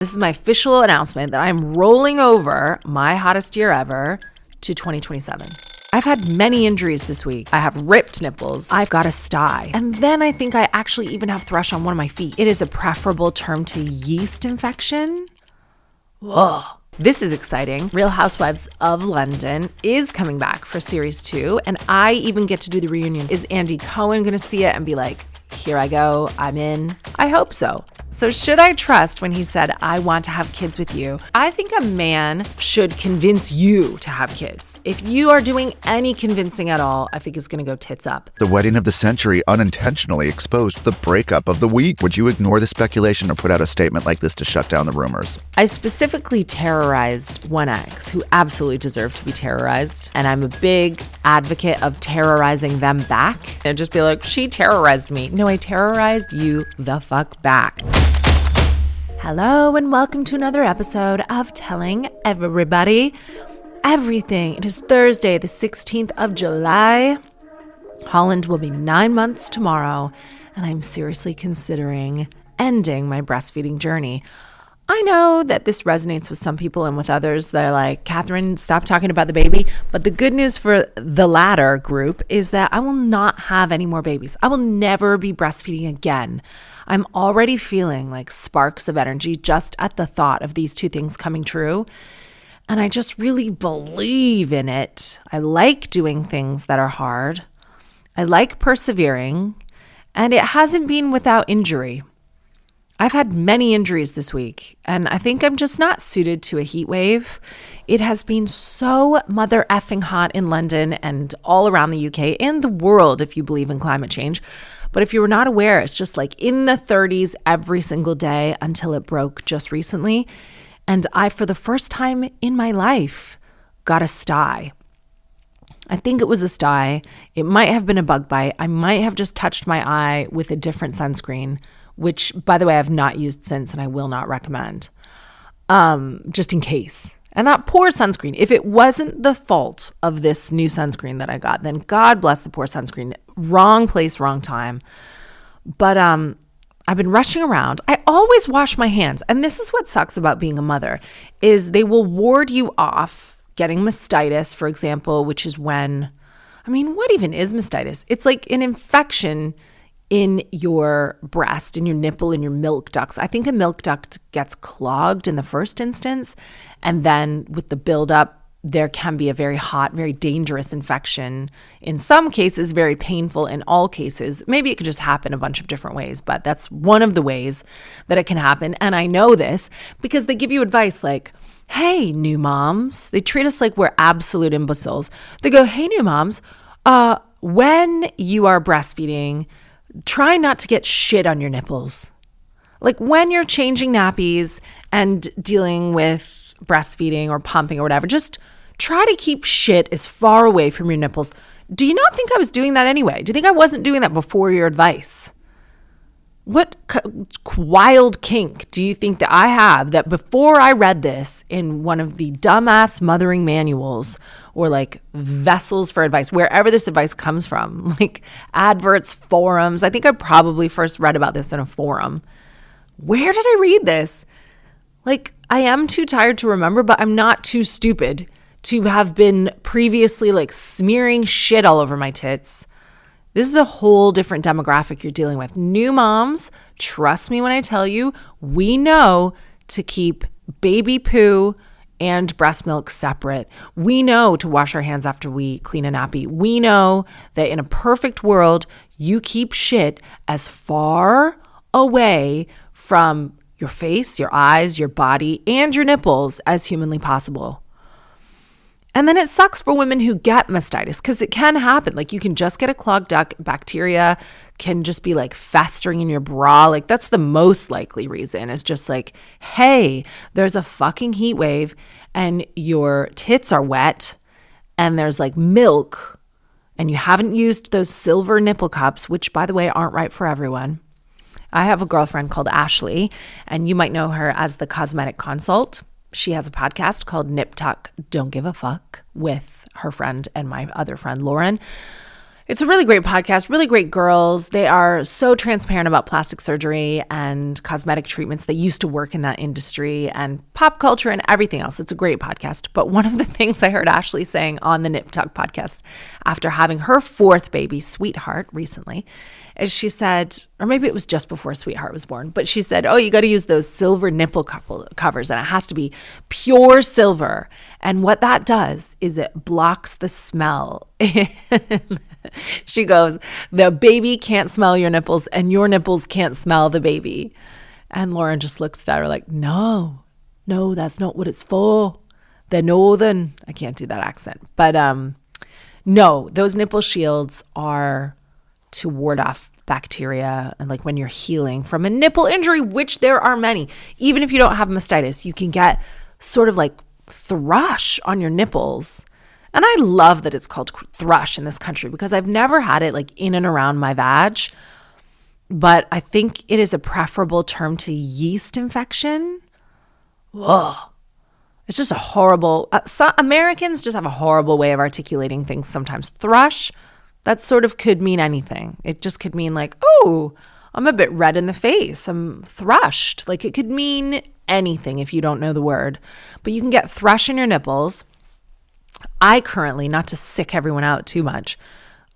This is my official announcement that I'm rolling over my hottest year ever to 2027. I've had many injuries this week. I have ripped nipples. I've got a sty. And then I think I actually even have thrush on one of my feet. It is a preferable term to yeast infection. Whoa. This is exciting. Real Housewives of London is coming back for series 2, and I even get to do the reunion. Is Andy Cohen gonna see it and be like, here I go, I'm in? I hope so. So should I trust when he said, I want to have kids with you? I think a man should convince you to have kids. If you are doing any convincing at all, I think it's going to go tits up. The wedding of the century unintentionally exposed the breakup of the week. Would you ignore the speculation or put out a statement like this to shut down the rumors? I specifically terrorized one ex who absolutely deserved to be terrorized. And I'm a big advocate of terrorizing them back. And just be like, she terrorized me. No, I terrorized you the fuck back. Hello and welcome to another episode of Telling Everybody Everything. It is Thursday, the 16th of July. Holland will be 9 months tomorrow, and I'm seriously considering ending my breastfeeding journey. I know that this resonates with some people and with others that are like, Katherine, stop talking about the baby. But the good news for the latter group is that I will not have any more babies. I will never be breastfeeding again. I'm already feeling like sparks of energy just at the thought of these two things coming true. And I just really believe in it. I like doing things that are hard. I like persevering. And it hasn't been without injury. I've had many injuries this week, and I think I'm just not suited to a heat wave. It has been so mother effing hot in London and all around the UK and the world if you believe in climate change. But if you were not aware, it's just like in the 30s every single day until it broke just recently. And I, for the first time in my life, got a sty. I think it was a sty. It might have been a bug bite. I might have just touched my eye with a different sunscreen, which, by the way, I've not used since and I will not recommend, just in case. And that poor sunscreen, if it wasn't the fault of this new sunscreen that I got, then God bless the poor sunscreen. Wrong place, wrong time. But I've been rushing around. I always wash my hands. And this is what sucks about being a mother, is they will ward you off getting mastitis, for example, which is when, what even is mastitis? It's like an infection in your breast, in your nipple, in your milk ducts. I think a milk duct gets clogged in the first instance, and then with the buildup, there can be a very hot, very dangerous infection. In some cases, very painful. In all cases, maybe it could just happen a bunch of different ways, but that's one of the ways that it can happen. And I know this because they give you advice like, hey, new moms. They treat us like we're absolute imbeciles. They go, hey, new moms, when you are breastfeeding, try not to get shit on your nipples. Like when you're changing nappies and dealing with breastfeeding or pumping or whatever, just try to keep shit as far away from your nipples. Do you not think I was doing that anyway? Do you think I wasn't doing that before your advice? What wild kink do you think that I have that before I read this in one of the dumbass mothering manuals or like vessels for advice, wherever this advice comes from, like adverts, forums? I think I probably first read about this in a forum. Where did I read this? Like, I am too tired to remember, but I'm not too stupid to have been previously like smearing shit all over my tits. This is a whole different demographic you're dealing with. New moms, trust me when I tell you, we know to keep baby poo and breast milk separate. We know to wash our hands after we clean a nappy. We know that in a perfect world, you keep shit as far away from your face, your eyes, your body, and your nipples as humanly possible. And then it sucks for women who get mastitis because it can happen. Like you can just get a clogged duct. Bacteria can just be like festering in your bra. Like that's the most likely reason. It's just like, hey, there's a fucking heat wave and your tits are wet and there's like milk and you haven't used those silver nipple cups, which by the way aren't right for everyone. I have a girlfriend called Ashley and you might know her as the Cosmetic Consult. She has a podcast called Nip Tuck Don't Give a Fuck with her friend and my other friend, Lauren. It's a really great podcast, really great girls. They are so transparent about plastic surgery and cosmetic treatments. They used to work in that industry and pop culture and everything else. It's a great podcast. But one of the things I heard Ashley saying on the Nip Tuck podcast after having her fourth baby, Sweetheart, recently, is she said, or maybe it was just before Sweetheart was born, but she said, oh, you got to use those silver nipple covers and it has to be pure silver. And what that does is it blocks the smell. She goes, the baby can't smell your nipples and your nipples can't smell the baby. And Lauren just looks at her like, no, that's not what it's for. They're northern. I can't do that accent. But no, those nipple shields are to ward off bacteria and like when you're healing from a nipple injury, which there are many. Even if you don't have mastitis, you can get sort of like thrush on your nipples. And I love that it's called thrush in this country because I've never had it like in and around my vag. But I think it is a preferable term to yeast infection. Whoa. It's just a horrible, Americans just have a horrible way of articulating things sometimes. Thrush, that sort of could mean anything. It just could mean like, oh, I'm a bit red in the face. I'm thrushed. Like it could mean anything if you don't know the word. But you can get thrush in your nipples. I currently, not to sick everyone out too much,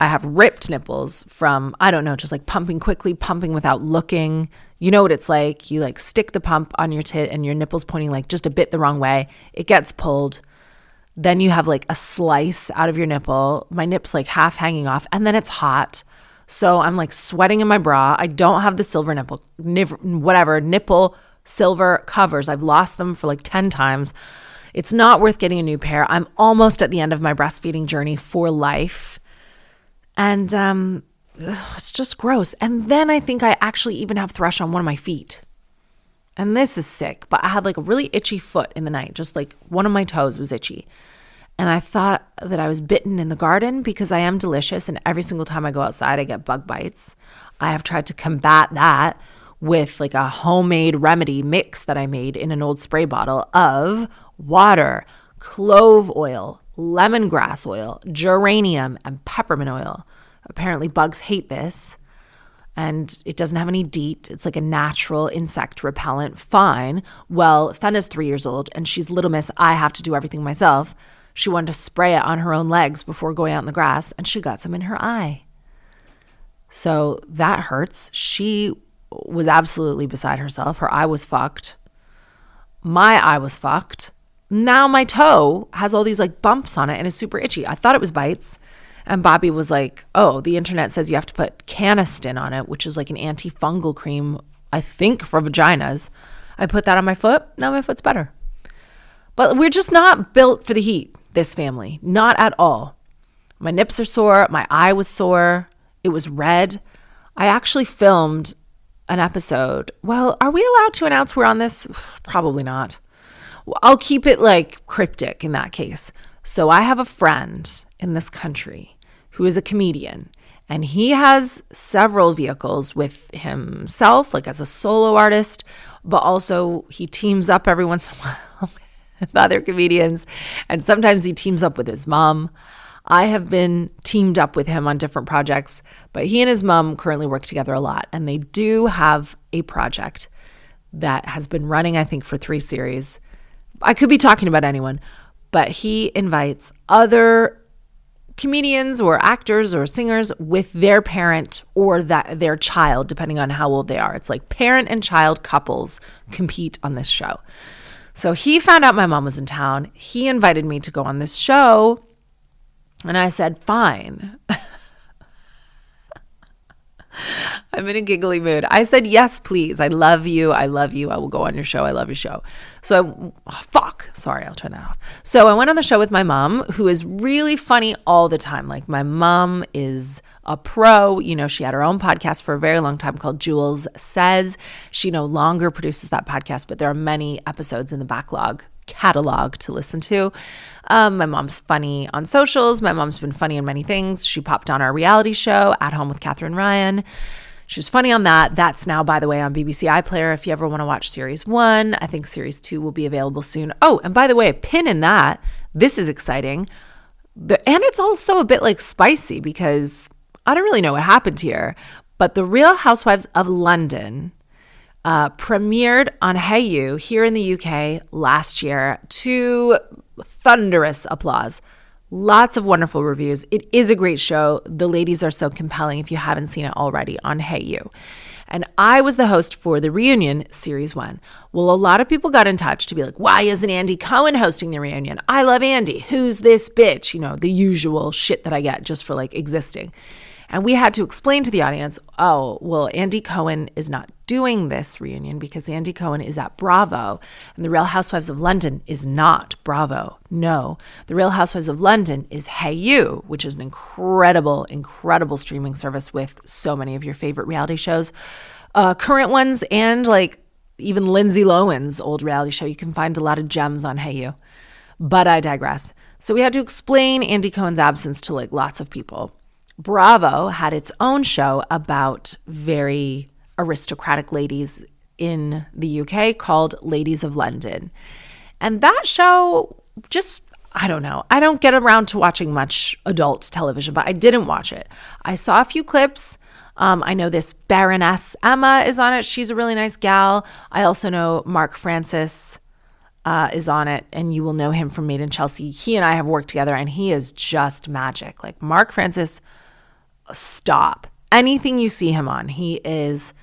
I have ripped nipples from, I don't know, just like pumping quickly, pumping without looking. You know what it's like. You like stick the pump on your tit and your nipple's pointing like just a bit the wrong way. It gets pulled. Then you have like a slice out of your nipple. My nip's like half hanging off and then it's hot. So I'm like sweating in my bra. I don't have the silver nipple silver covers. I've lost them for like 10 times. It's not worth getting a new pair. I'm almost at the end of my breastfeeding journey for life. And it's just gross. And then I think I actually even have thrush on one of my feet. And this is sick. But I had like a really itchy foot in the night. Just like one of my toes was itchy. And I thought that I was bitten in the garden because I am delicious. And every single time I go outside, I get bug bites. I have tried to combat that with like a homemade remedy mix that I made in an old spray bottle of water, clove oil, lemongrass oil, geranium, and peppermint oil. Apparently bugs hate this and it doesn't have any DEET. It's like a natural insect repellent. Fine. Well, Fenna's 3 years old and she's little miss. I have to do everything myself. She wanted to spray it on her own legs before going out in the grass and she got some in her eye. So that hurts. She was absolutely beside herself. Her eye was fucked. My eye was fucked. Now my toe has all these like bumps on it and is super itchy. I thought it was bites. And Bobby was like, oh, the internet says you have to put Caniston on it, which is like an antifungal cream, I think, for vaginas. I put that on my foot. Now my foot's better. But we're just not built for the heat, this family. Not at all. My nips are sore. My eye was sore. It was red. I actually filmed an episode. Well, are we allowed to announce we're on this? Probably not. I'll keep it like cryptic in that case. So I have a friend in this country who is a comedian and he has several vehicles with himself, like as a solo artist, but also he teams up every once in a while with other comedians. And sometimes he teams up with his mom. I have been teamed up with him on different projects, but he and his mom currently work together a lot. And they do have a project that has been running, I think, for 3 series. I could be talking about anyone, but he invites other comedians or actors or singers with their parent or their child, depending on how old they are. It's like parent and child couples compete on this show. So he found out my mom was in town. He invited me to go on this show. And I said, fine. I'm in a giggly mood. I said, yes, please. I love you. I love you. I will go on your show. I love your show. So Sorry, I'll turn that off. So I went on the show with my mom, who is really funny all the time. Like my mom is a pro. You know, she had her own podcast for a very long time called Jules Says. She no longer produces that podcast, but there are many episodes in the catalog to listen to. My mom's funny on socials. My mom's been funny in many things. She popped on our reality show, At Home with Katherine Ryan. She was funny on that. That's now, by the way, on BBC iPlayer if you ever want to watch Series 1. I think Series 2 will be available soon. Oh, and by the way, a pin in that. This is exciting. And it's also a bit like spicy because I don't really know what happened here, but The Real Housewives of London premiered on Hey You here in the UK last year to thunderous applause. Lots of wonderful reviews. It is a great show. The ladies are so compelling if you haven't seen it already on Hey You. And I was the host for the reunion, Series 1. Well, a lot of people got in touch to be like, why isn't Andy Cohen hosting the reunion? I love Andy. Who's this bitch? You know, the usual shit that I get just for like existing. And we had to explain to the audience, oh, well, Andy Cohen is not doing this reunion because Andy Cohen is at Bravo. And The Real Housewives of London is not Bravo. No, The Real Housewives of London is Hey You, which is an incredible, incredible streaming service with so many of your favorite reality shows, current ones, and like even Lindsay Lohan's old reality show. You can find a lot of gems on Hey You. But I digress. So we had to explain Andy Cohen's absence to like lots of people. Bravo had its own show about very aristocratic ladies in the UK called Ladies of London. And that show just, I don't know. I don't get around to watching much adult television, but I didn't watch it. I saw a few clips. I know this Baroness Emma is on it. She's a really nice gal. I also know Mark Francis is on it, and you will know him from Made in Chelsea. He and I have worked together, and he is just magic. Like Mark Francis, stop. Anything you see him on, he is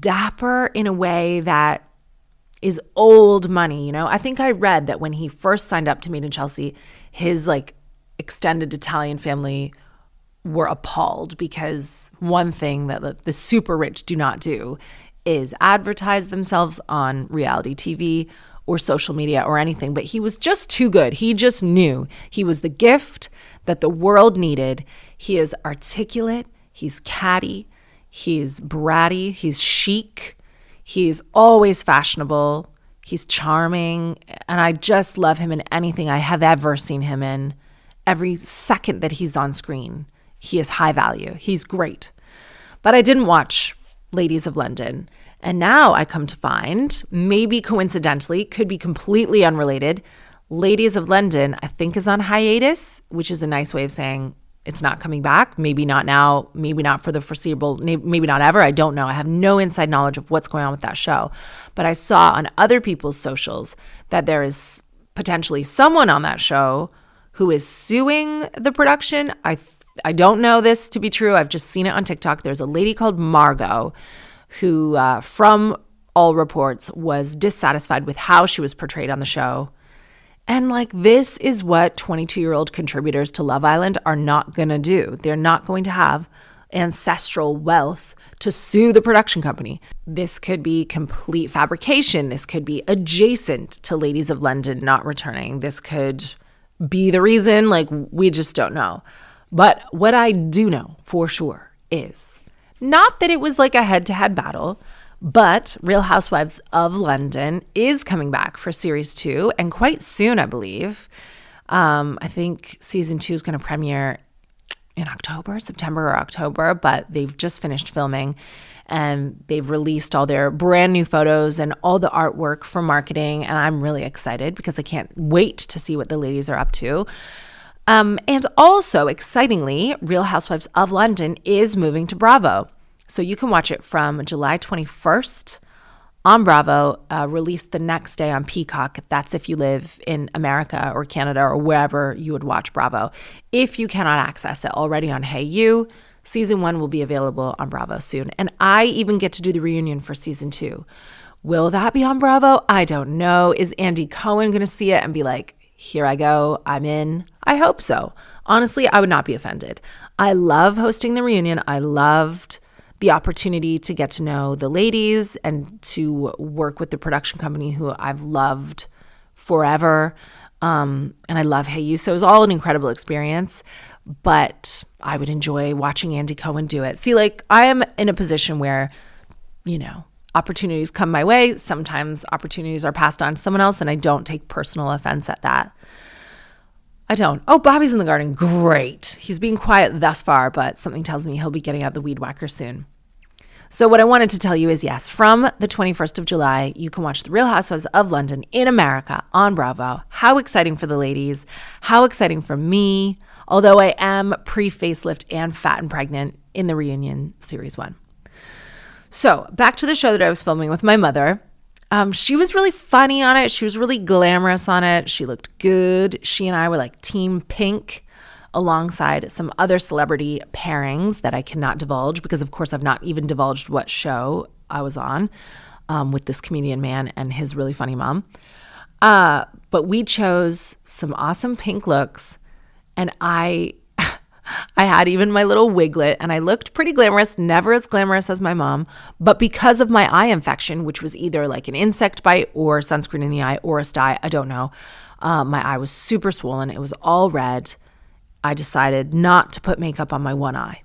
dapper in a way that is old money, you know? I think I read that when he first signed up to Made in Chelsea, his like extended Italian family were appalled because one thing that the super rich do not do is advertise themselves on reality TV or social media or anything. But he was just too good. He just knew he was the gift that the world needed. He is articulate. He's catty. He's bratty. He's chic. He's always fashionable. He's charming. And I just love him in anything I have ever seen him in. Every second that he's on screen, he is high value. He's great. But I didn't watch Ladies of London. And now I come to find, maybe coincidentally, could be completely unrelated, Ladies of London, I think, is on hiatus, which is a nice way of saying it's not coming back. Maybe not now, maybe not for the foreseeable, maybe not ever. I don't know. I have no inside knowledge of what's going on with that show. But I saw on other people's socials that there is potentially someone on that show who is suing the production. I don't know this to be true. I've just seen it on TikTok. There's a lady called Margot who, from all reports, was dissatisfied with how she was portrayed on the show. And like, this is what 22-year-old contributors to Love Island are not going to do. They're not going to have ancestral wealth to sue the production company. This could be complete fabrication. This could be adjacent to Ladies of London not returning. This could be the reason. Like, we just don't know. But what I do know for sure is not that it was like a head-to-head battle, but Real Housewives of London is coming back for Series 2, and quite soon, I believe. I think Season 2 is going to premiere in September or October, but they've just finished filming, and they've released all their brand new photos and all the artwork for marketing, and I'm really excited because I can't wait to see what the ladies are up to. And also, excitingly, Real Housewives of London is moving to Bravo. So you can watch it from July 21st on Bravo, released the next day on Peacock. That's if you live in America or Canada or wherever you would watch Bravo. If you cannot access it already on Hey You, Season 1 will be available on Bravo soon. And I even get to do the reunion for Season 2. Will that be on Bravo? I don't know. Is Andy Cohen going to see it and be like, here I go, I'm in? I hope so. Honestly, I would not be offended. I love hosting the reunion. I loved the opportunity to get to know the ladies and to work with the production company who I've loved forever. And I love Hey You. So it was all an incredible experience, but I would enjoy watching Andy Cohen do it. See, like, I am in a position where, you know, opportunities come my way. Sometimes opportunities are passed on to someone else, and I don't take personal offense at that. I don't. Oh, Bobby's in the garden. Great. He's being quiet thus far, but something tells me he'll be getting out the weed whacker soon. So what I wanted to tell you is, yes, from the 21st of July, you can watch The Real Housewives of London in America on Bravo. How exciting for the ladies. How exciting for me. although I am pre-facelift and fat and pregnant in the reunion series 1. So back to the show that I was filming with my mother. She was really funny on it. She was really glamorous on it. She looked good. She and I were like team pink alongside some other celebrity pairings that I cannot divulge because, of course, I've not even divulged what show I was on with this comedian man and his really funny mom. But we chose some awesome pink looks, and I had even my little wiglet, and I looked pretty glamorous, never as glamorous as my mom, but because of my eye infection, which was either like an insect bite or sunscreen in the eye or a sty, I don't know, my eye was super swollen. It was all red. I decided not to put makeup on my one eye.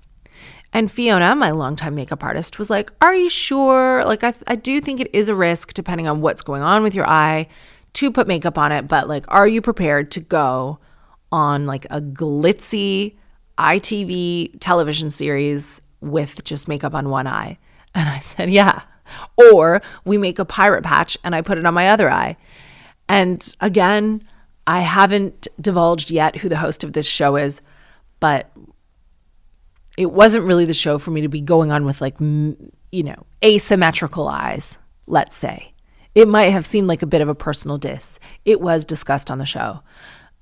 And Fiona, my longtime makeup artist, was like, are you sure? Like, I do think it is a risk depending on what's going on with your eye to put makeup on it, but like, are you prepared to go on like a glitzy ITV television series with just makeup on one eye? And I said, yeah. Or we make a pirate patch and I put it on my other eye. And again, I haven't divulged yet who the host of this show is, but it wasn't really the show for me to be going on with like, asymmetrical eyes, let's say. It might have seemed like a bit of a personal diss. It was discussed on the show,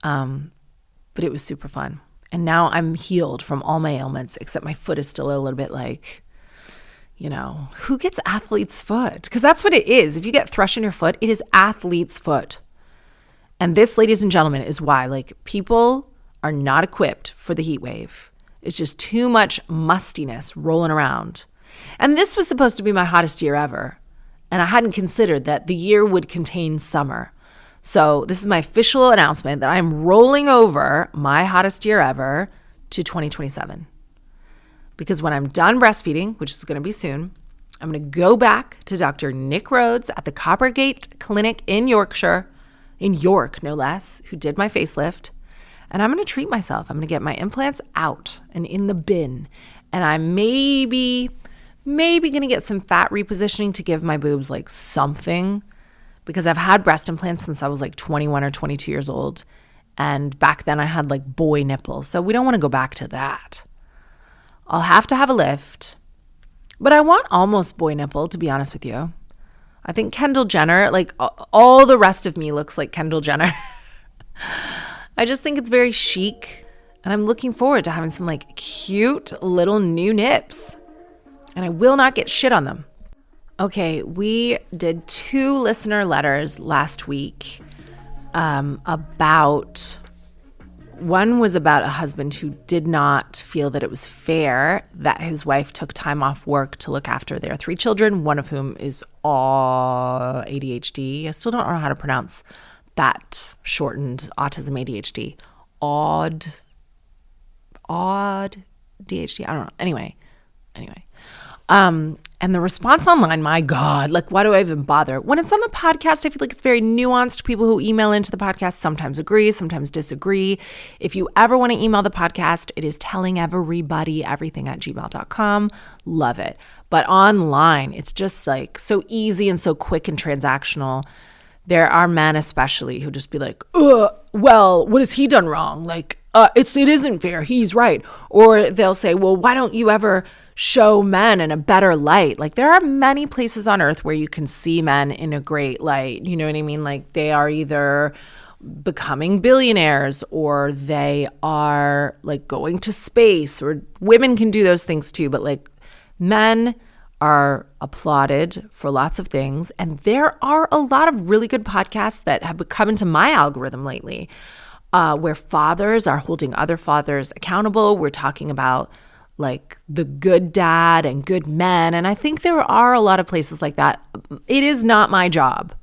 but it was super fun. And now I'm healed from all my ailments, except my foot is still a little bit like, who gets athlete's foot? Because that's what it is. If you get thrush in your foot, it is athlete's foot. And this, ladies and gentlemen, is why like people are not equipped for the heat wave. It's just too much mustiness rolling around. And this was supposed to be my hottest year ever. And I hadn't considered that the year would contain summer. So this is my official announcement that I'm rolling over my hottest year ever to 2027. Because when I'm done breastfeeding, which is going to be soon, I'm going to go back to Dr. Nick Rhodes at the Coppergate Clinic in Yorkshire, in York, no less, who did my facelift. And I'm going to treat myself. I'm going to get my implants out and in the bin. And I'm maybe going to get some fat repositioning to give my boobs like something, because I've had breast implants since I was like 21 or 22 years old. And back then I had like boy nipples. So we don't want to go back to that. I'll have to have a lift. But I want almost boy nipple, to be honest with you. I think Kendall Jenner, like all the rest of me looks like Kendall Jenner. I just think it's very chic. And I'm looking forward to having some like cute little new nips. And I will not get shit on them. Okay, we did 2 listener letters last week about, one was about a husband who did not feel that it was fair that his wife took time off work to look after their 3 children, one of whom is all ADHD. I still don't know how to pronounce that shortened autism ADHD. Odd DHD. I don't know. Anyway. And the response online, my God, like, why do I even bother? When it's on the podcast, I feel like it's very nuanced. People who email into the podcast sometimes agree, sometimes disagree. If you ever want to email the podcast, it is tellingeverybodyeverything@gmail.com. Love it. But online, it's just like so easy and so quick and transactional. There are men especially who just be like, well, what has he done wrong? Like, it isn't fair. He's right. Or they'll say, well, why don't you ever show men in a better light? Like, there are many places on earth where you can see men in a great light. You know what I mean? Like, they are either becoming billionaires or they are like going to space, or women can do those things too. But like, men are applauded for lots of things. And there are a lot of really good podcasts that have come into my algorithm lately, where fathers are holding other fathers accountable. We're talking about like the good dad and good men. And I think there are a lot of places like that. It is not my job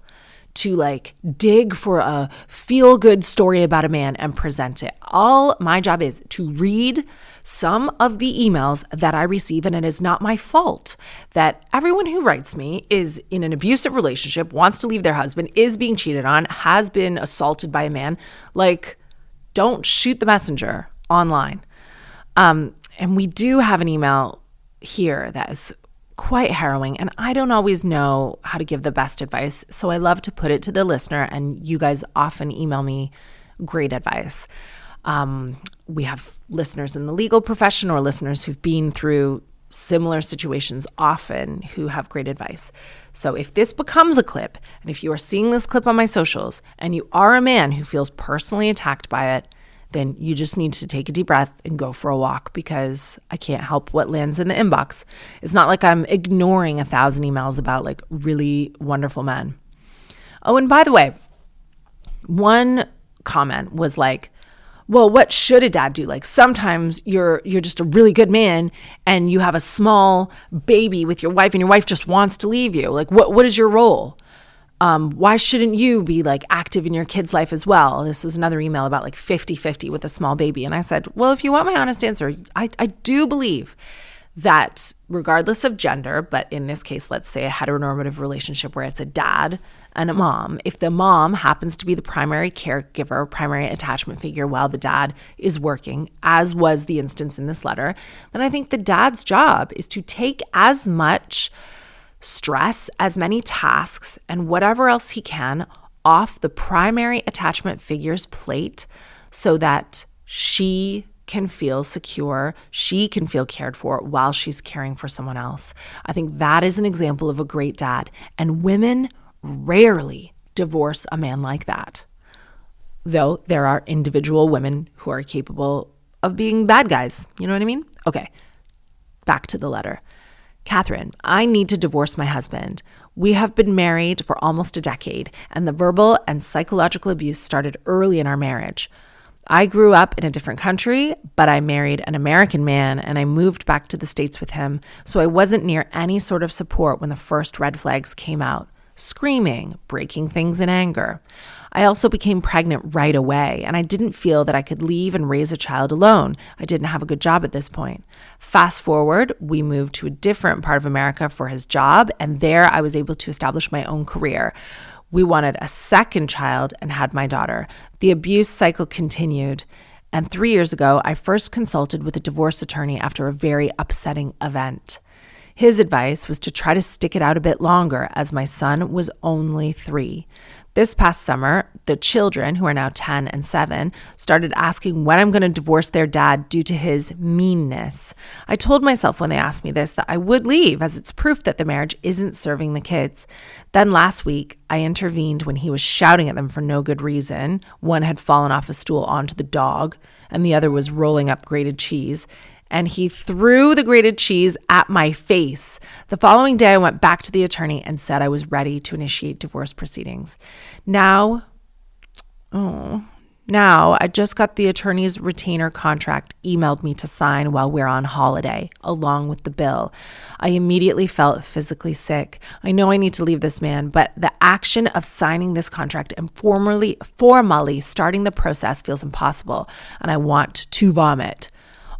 to like dig for a feel-good story about a man and present it. All my job is to read some of the emails that I receive, and it is not my fault that everyone who writes me is in an abusive relationship, wants to leave their husband, is being cheated on, has been assaulted by a man. Like, don't shoot the messenger online. And we do have an email here that is quite harrowing, and I don't always know how to give the best advice, so I love to put it to the listener, and you guys often email me great advice. we have listeners in the legal profession or listeners who've been through similar situations often who have great advice. So if this becomes a clip, and if you are seeing this clip on my socials and you are a man who feels personally attacked by it, then you just need to take a deep breath and go for a walk, because I can't help what lands in the inbox. It's not like I'm ignoring 1,000 emails about like really wonderful men. Oh, and by the way, one comment was like, well, what should a dad do? Like sometimes you're just a really good man and you have a small baby with your wife and your wife just wants to leave you. Like what is your role? Why shouldn't you be like active in your kid's life as well? This was another email about like 50-50 with a small baby. And I said, well, if you want my honest answer, I do believe that regardless of gender, but in this case, let's say a heteronormative relationship where it's a dad and a mom, if the mom happens to be the primary caregiver, primary attachment figure while the dad is working, as was the instance in this letter, then I think the dad's job is to take as much stress, as many tasks, and whatever else he can off the primary attachment figure's plate so that she can feel secure, she can feel cared for while she's caring for someone else. I think that is an example of a great dad. And women rarely divorce a man like that. Though there are individual women who are capable of being bad guys. You know what I mean? Okay, back to the letter. Katherine, I need to divorce my husband. We have been married for almost a decade, and the verbal and psychological abuse started early in our marriage. I grew up in a different country, but I married an American man and I moved back to the States with him, so I wasn't near any sort of support when the first red flags came out. Screaming, breaking things in anger. I also became pregnant right away, and I didn't feel that I could leave and raise a child alone. I didn't have a good job at this point. Fast forward, we moved to a different part of America for his job, and there I was able to establish my own career. We wanted a second child and had my daughter. The abuse cycle continued, and 3 years ago, I first consulted with a divorce attorney after a very upsetting event. His advice was to try to stick it out a bit longer, as my son was only 3. This past summer, the children, who are now 10 and 7, started asking when I'm going to divorce their dad due to his meanness. I told myself when they asked me this that I would leave, as it's proof that the marriage isn't serving the kids. Then last week, I intervened when he was shouting at them for no good reason. One had fallen off a stool onto the dog, and the other was rolling up grated cheese. And he threw the grated cheese at my face. The following day, I went back to the attorney and said I was ready to initiate divorce proceedings. Now I just got the attorney's retainer contract emailed me to sign while we're on holiday, along with the bill. I immediately felt physically sick. I know I need to leave this man, but the action of signing this contract and formally starting the process feels impossible, and I want to vomit.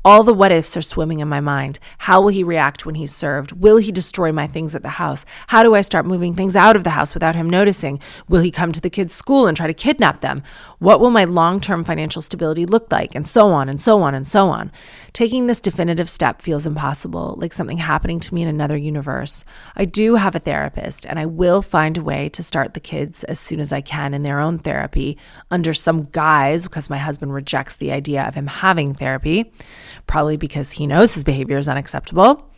All the what ifs are swimming in my mind. How will he react when he's served? Will he destroy my things at the house? How do I start moving things out of the house without him noticing? Will he come to the kids' school and try to kidnap them? What will my long-term financial stability look like? And so on and so on and so on. Taking this definitive step feels impossible, like something happening to me in another universe. I do have a therapist, and I will find a way to start the kids as soon as I can in their own therapy under some guise, because my husband rejects the idea of him having therapy. Probably because he knows his behavior is unacceptable.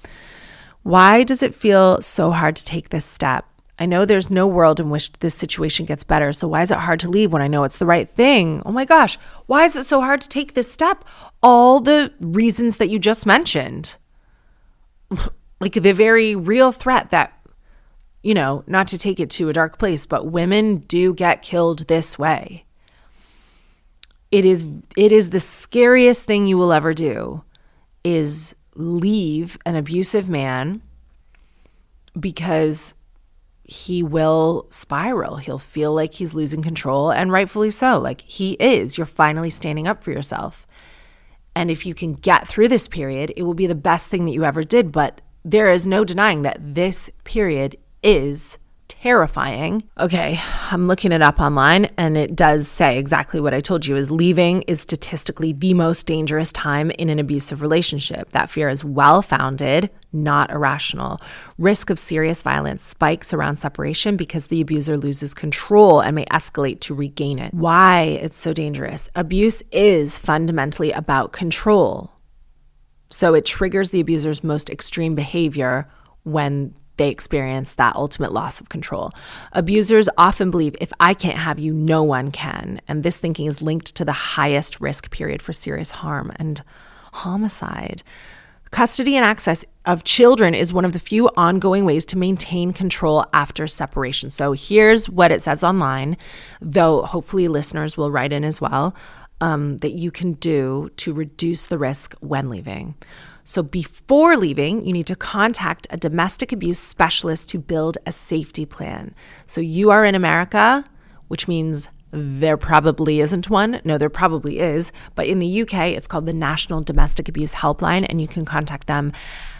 Why does it feel so hard to take this step? I know there's no world in which this situation gets better, so why is it hard to leave when I know it's the right thing? Oh my gosh, why is it so hard to take this step? All the reasons that you just mentioned. Like the very real threat that, not to take it to a dark place, but women do get killed this way. It is the scariest thing you will ever do, is leave an abusive man, because he will spiral. He'll feel like he's losing control, and rightfully so. Like he is. You're finally standing up for yourself. And if you can get through this period, it will be the best thing that you ever did. But there is no denying that this period is terrifying. Okay, I'm looking it up online, and it does say exactly what I told you, is leaving is statistically the most dangerous time in an abusive relationship. That fear is well-founded, not irrational. Risk of serious violence spikes around separation because the abuser loses control and may escalate to regain it. Why it's so dangerous? Abuse is fundamentally about control. So it triggers the abuser's most extreme behavior when they experience that ultimate loss of control. Abusers often believe, if I can't have you, no one can. And this thinking is linked to the highest risk period for serious harm and homicide. Custody and access of children is one of the few ongoing ways to maintain control after separation. So here's what it says online, though hopefully listeners will write in as well, that you can do to reduce the risk when leaving. So before leaving, you need to contact a domestic abuse specialist to build a safety plan. So you are in America, which means there probably isn't one. No, there probably is. But in the UK, it's called the National Domestic Abuse Helpline, and you can contact them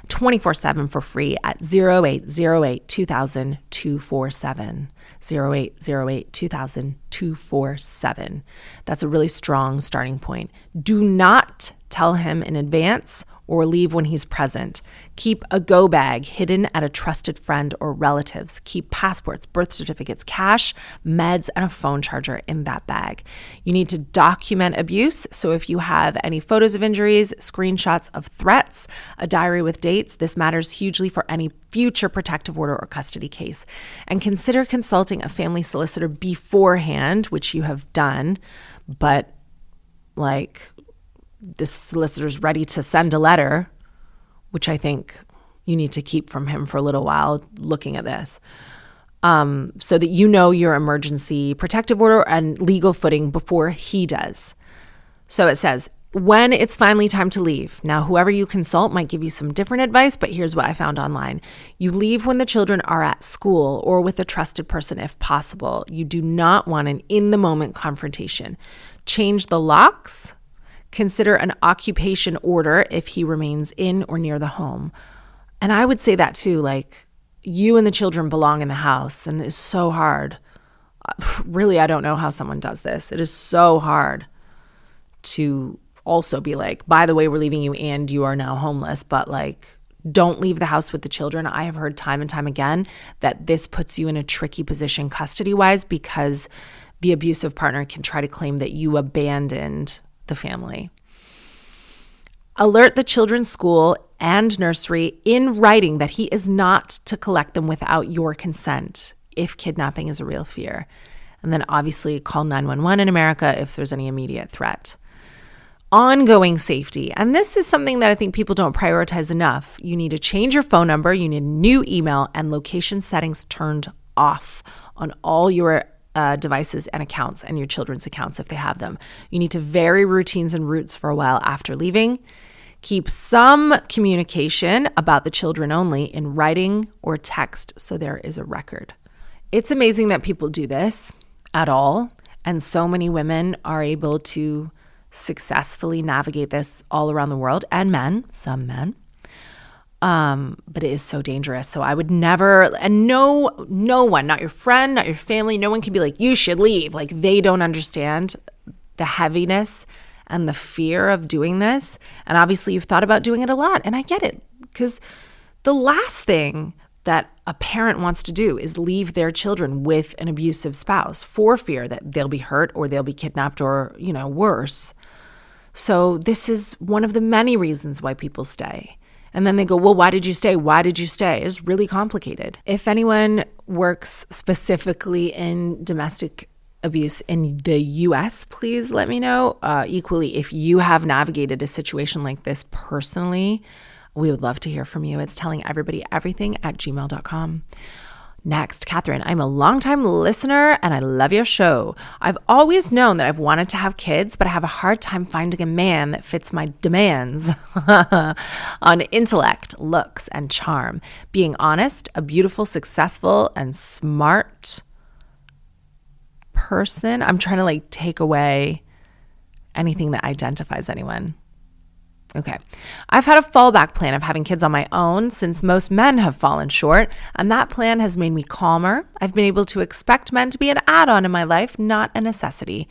24/7 for free at 0808 2000 247. 0808 2000 247. That's a really strong starting point. Do not tell him in advance or leave when he's present. Keep a go bag hidden at a trusted friend or relatives. Keep passports, birth certificates, cash, meds, and a phone charger in that bag. You need to document abuse. So if you have any photos of injuries, screenshots of threats, a diary with dates, this matters hugely for any future protective order or custody case. And consider consulting a family solicitor beforehand, which you have done, but the solicitor's ready to send a letter, which I think you need to keep from him for a little while looking at this, so that you know your emergency protective order and legal footing before he does. So it says, when it's finally time to leave. Now, whoever you consult might give you some different advice, but here's what I found online. You leave when the children are at school or with a trusted person if possible. You do not want an in-the-moment confrontation. Change the locks. Consider an occupation order if he remains in or near the home. And I would say that too, you and the children belong in the house, and it's so hard. Really, I don't know how someone does this. It is so hard to also be by the way, we're leaving you and you are now homeless, but don't leave the house with the children. I have heard time and time again that this puts you in a tricky position custody-wise because the abusive partner can try to claim that you abandoned the family. Alert the children's school and nursery in writing that he is not to collect them without your consent if kidnapping is a real fear. And then obviously call 911 in America if there's any immediate threat. Ongoing safety. And this is something that I think people don't prioritize enough. You need to change your phone number, you need a new email, and location settings turned off on all your devices and accounts and your children's accounts if they have them. You need to vary routines and routes for a while after leaving. Keep some communication about the children only in writing or text so there is a record. It's amazing that people do this at all, and so many women are able to successfully navigate this all around the world, and men, some men. But it is so dangerous. So I would never, and no one, not your friend, not your family, no one can be you should leave. They don't understand the heaviness and the fear of doing this. And obviously you've thought about doing it a lot. And I get it, because the last thing that a parent wants to do is leave their children with an abusive spouse for fear that they'll be hurt or they'll be kidnapped or, worse. So this is one of the many reasons why people stay. And then they go, well, why did you stay? Why did you stay? It's really complicated. If anyone works specifically in domestic abuse in the US, please let me know. Equally, if you have navigated a situation like this personally, we would love to hear from you. It's tellingeverybodyeverything@gmail.com. Next, Katherine, I'm a longtime listener and I love your show. I've always known that I've wanted to have kids, but I have a hard time finding a man that fits my demands on intellect, looks, and charm. Being honest, a beautiful, successful, and smart person. I'm trying to take away anything that identifies anyone. Okay. I've had a fallback plan of having kids on my own since most men have fallen short, and that plan has made me calmer. I've been able to expect men to be an add-on in my life, not a necessity.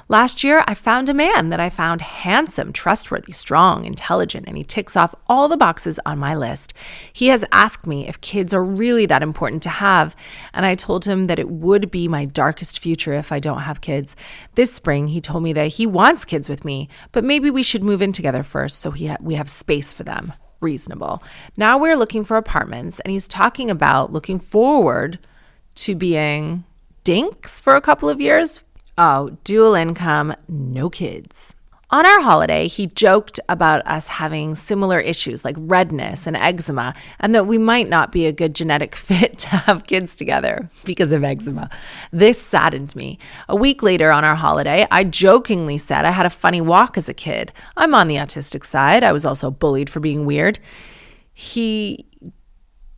Last year, I found a man that I found handsome, trustworthy, strong, intelligent, and he ticks off all the boxes on my list. He has asked me if kids are really that important to have, and I told him that it would be my darkest future if I don't have kids. This spring, he told me that he wants kids with me, but maybe we should move in together first so we have space for them. Reasonable. Now we're looking for apartments, and he's talking about looking forward to being dinks for a couple of years. Oh, dual income, no kids. On our holiday, he joked about us having similar issues like redness and eczema, and that we might not be a good genetic fit to have kids together because of eczema. This saddened me. A week later on our holiday, I jokingly said I had a funny walk as a kid. I'm on the autistic side. I was also bullied for being weird. He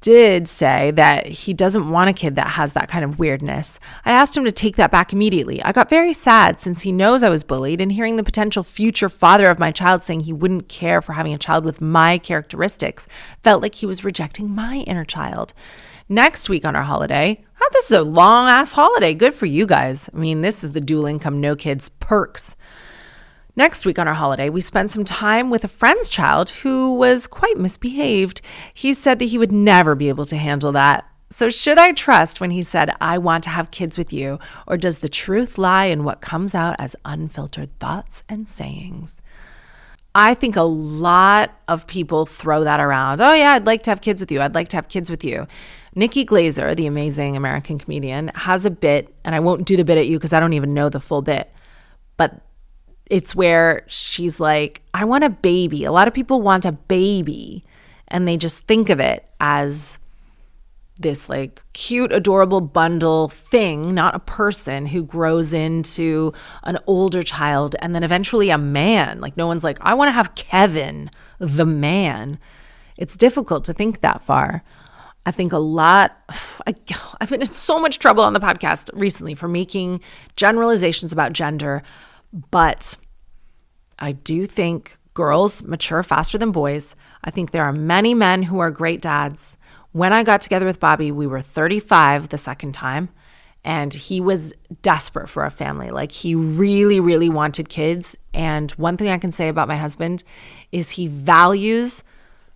did say that he doesn't want a kid that has that kind of weirdness. I asked him to take that back immediately. I got very sad since he knows I was bullied, and hearing the potential future father of my child saying he wouldn't care for having a child with my characteristics felt like he was rejecting my inner child. Next week on our holiday, this is a long ass holiday. Good for you guys. I mean, this is the dual income, no kids perks. Next week on our holiday, we spent some time with a friend's child who was quite misbehaved. He said that he would never be able to handle that. So should I trust when he said, I want to have kids with you, or does the truth lie in what comes out as unfiltered thoughts and sayings? I think a lot of people throw that around. Oh yeah, I'd like to have kids with you. I'd like to have kids with you. Nikki Glaser, the amazing American comedian, has a bit, and I won't do the bit at you because I don't even know the full bit, but it's where she's like, I want a baby. A lot of people want a baby, and they just think of it as this like cute, adorable bundle thing, not a person who grows into an older child and then eventually a man. Like no one's like, I want to have Kevin, the man. It's difficult to think that far. I think I've been in so much trouble on the podcast recently for making generalizations about gender. But I do think girls mature faster than boys. I think there are many men who are great dads. When I got together with Bobby, we were 35 the second time, and he was desperate for a family. Like he really, really wanted kids. And one thing I can say about my husband is he values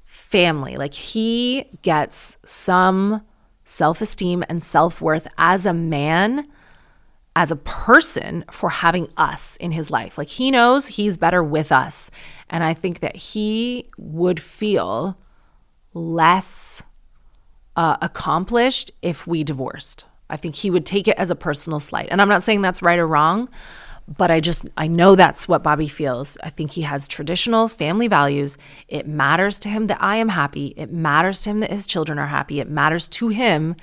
family. Like he gets some self-esteem and self-worth as a man, as a person, for having us in his life. Like he knows he's better with us. And I think that he would feel less accomplished if we divorced. I think he would take it as a personal slight. And I'm not saying that's right or wrong, but I know that's what Bobby feels. I think he has traditional family values. It matters to him that I am happy. It matters to him that his children are happy. It matters to him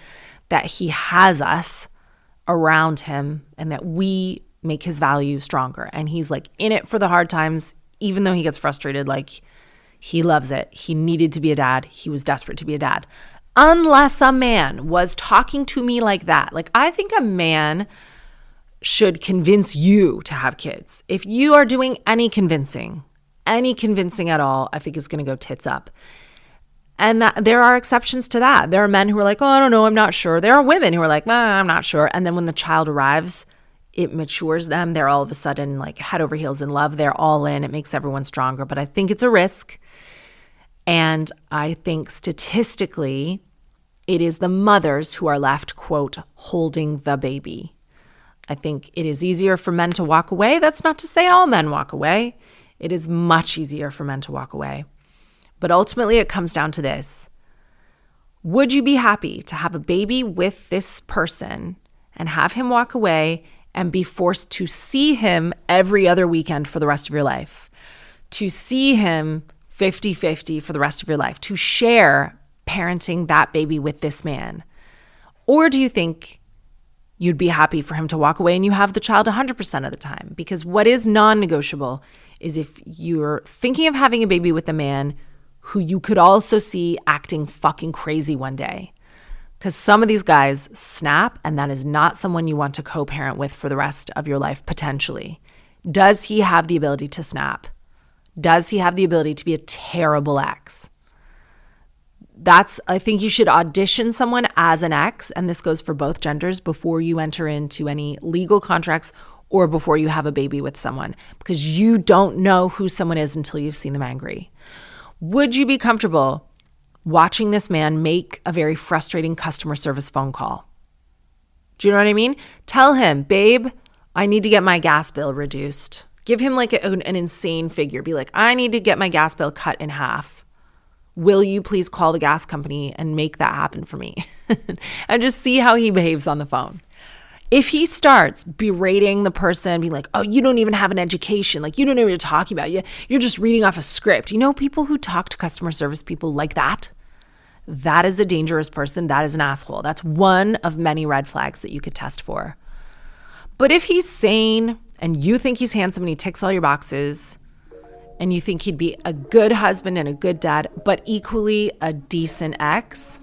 that he has us around him and that we make his value stronger. And he's like in it for the hard times, even though he gets frustrated. Like he loves it. He needed to be a dad. He was desperate to be a dad. Unless a man was talking to me like that. Like I think a man should convince you to have kids. If you are doing any convincing at all, I think is going to go tits up. And that there are exceptions to that. There are men who are like, oh, I don't know, I'm not sure. There are women who are like, I'm not sure. And then when the child arrives, it matures them. They're all of a sudden like head over heels in love. They're all in. It makes everyone stronger. But I think it's a risk. And I think statistically, it is the mothers who are left, quote, holding the baby. I think it is easier for men to walk away. That's not to say all men walk away. It is much easier for men to walk away. But ultimately, it comes down to this. Would you be happy to have a baby with this person and have him walk away and be forced to see him every other weekend for the rest of your life? To see him 50-50 for the rest of your life? To share parenting that baby with this man? Or do you think you'd be happy for him to walk away and you have the child 100% of the time? Because what is non-negotiable is if you're thinking of having a baby with a man who you could also see acting fucking crazy one day. Because some of these guys snap, and that is not someone you want to co-parent with for the rest of your life, potentially. Does he have the ability to snap? Does he have the ability to be a terrible ex? I think you should audition someone as an ex, and this goes for both genders, before you enter into any legal contracts or before you have a baby with someone, because you don't know who someone is until you've seen them angry. Would you be comfortable watching this man make a very frustrating customer service phone call? Do you know what I mean? Tell him, babe, I need to get my gas bill reduced. Give him like an insane figure. Be like, I need to get my gas bill cut in half. Will you please call the gas company and make that happen for me? And just see how he behaves on the phone. If he starts berating the person, be like, oh, you don't even have an education. Like, you don't know what you're talking about. You're just reading off a script. You know, people who talk to customer service people like that, that is a dangerous person. That is an asshole. That's one of many red flags that you could test for. But if he's sane and you think he's handsome and he ticks all your boxes, and you think he'd be a good husband and a good dad, but equally a decent ex,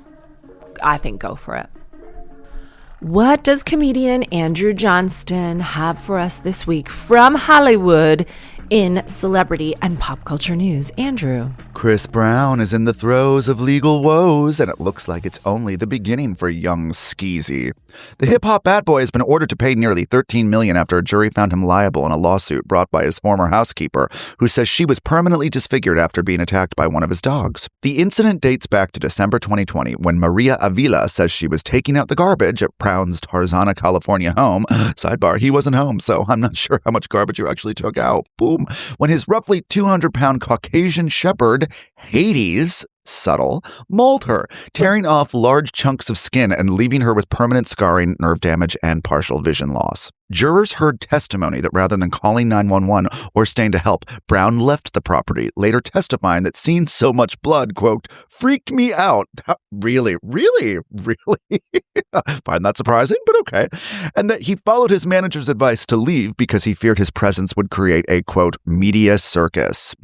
I think go for it. What does comedian Andrew Johnston have for us this week from Hollywood in celebrity and pop culture news? Andrew. Chris Brown is in the throes of legal woes, and it looks like it's only the beginning for young Skeezy. The hip-hop bad boy has been ordered to pay nearly $13 million after a jury found him liable in a lawsuit brought by his former housekeeper, who says she was permanently disfigured after being attacked by one of his dogs. The incident dates back to December 2020, when Maria Avila says she was taking out the garbage at Brown's Tarzana, California home. Sidebar, he wasn't home, so I'm not sure how much garbage you actually took out. Boom. When his roughly 200-pound Caucasian shepherd, Hades, subtle, mauled her, tearing off large chunks of skin and leaving her with permanent scarring, nerve damage, and partial vision loss. Jurors heard testimony that rather than calling 911 or staying to help, Brown left the property, later testifying that seeing so much blood, quote, freaked me out. Really? Find that surprising, but okay. And that he followed his manager's advice to leave because he feared his presence would create a, quote, media circus.